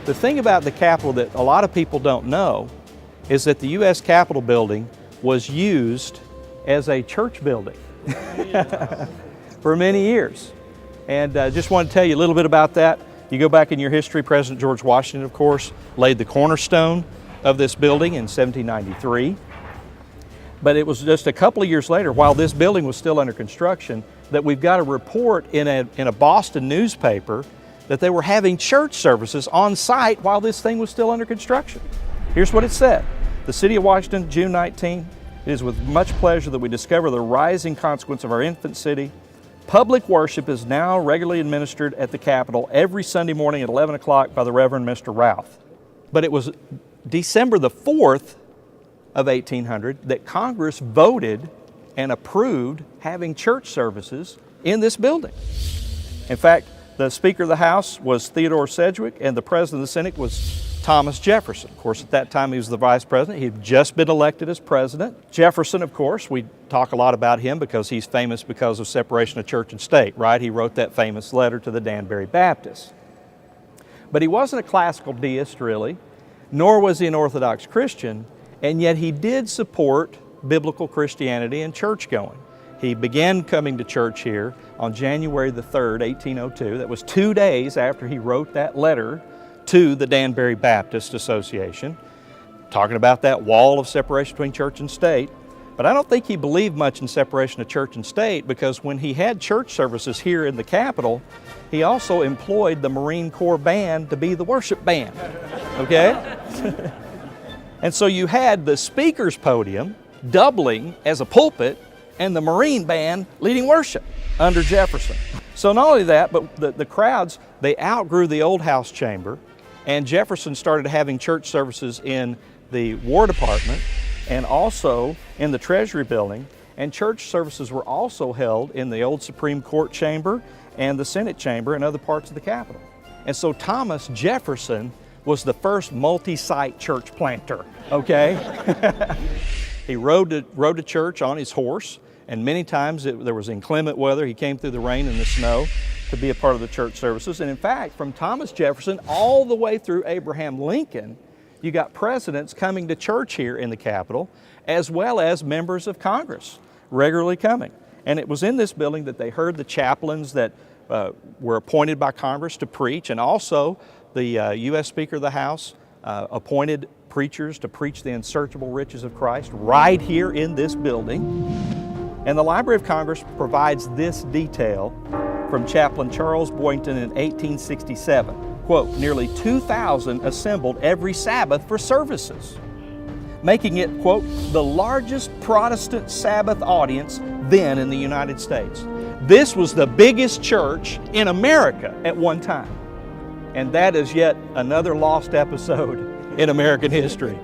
The thing about the Capitol that a lot of people don't know is that the U.S. Capitol building was used as a church building for many years. And just want to tell you a little bit about that. You go back in your history, President George Washington, of course, laid the cornerstone of this building in 1793. But it was just a couple of years later, while this building was still under construction, that we've got a report in a Boston newspaper that they were having church services on site while this thing was still under construction. Here's what it said. The City of Washington, June 19. It is with much pleasure that we discover the rising consequence of our infant city. Public worship is now regularly administered at the Capitol every Sunday morning at 11 o'clock by the Reverend Mr. Routh. But it was December the 4th of 1800 that Congress voted and approved having church services in this building. In fact, the Speaker of the House was Theodore Sedgwick, and the President of the Senate was Thomas Jefferson. Of course, at that time he was the Vice President. He had just been elected as President. Jefferson, of course, we talk a lot about him because he's famous because of separation of church and state, right? He wrote that famous letter to the Danbury Baptists. But he wasn't a classical deist, really, nor was he an Orthodox Christian, and yet he did support biblical Christianity and church-going. He began coming to church here on January the 3rd, 1802. That was 2 days after he wrote that letter to the Danbury Baptist Association, talking about that wall of separation between church and state. But I don't think he believed much in separation of church and state, because when he had church services here in the Capitol, he also employed the Marine Corps band to be the worship band, okay? And so you had the speaker's podium doubling as a pulpit and the Marine band leading worship under Jefferson. So not only that, but the crowds, they outgrew the old House chamber, and Jefferson started having church services in the War Department and also in the Treasury building, and church services were also held in the old Supreme Court chamber and the Senate chamber and other parts of the Capitol. And so Thomas Jefferson was the first multi-site church planter, okay? He rode to church on his horse, and many times there was inclement weather. He came through the rain and the snow to be a part of the church services. And in fact, from Thomas Jefferson all the way through Abraham Lincoln, you got presidents coming to church here in the Capitol, as well as members of Congress regularly coming. And it was in this building that they heard the chaplains that were appointed by Congress to preach, and also the U.S. Speaker of the House appointed preachers to preach the unsearchable riches of Christ right here in this building. And the Library of Congress provides this detail from Chaplain Charles Boynton in 1867. Quote, nearly 2,000 assembled every Sabbath for services, making it, quote, the largest Protestant Sabbath audience then in the United States. This was the biggest church in America at one time. And that is yet another lost episode in American history.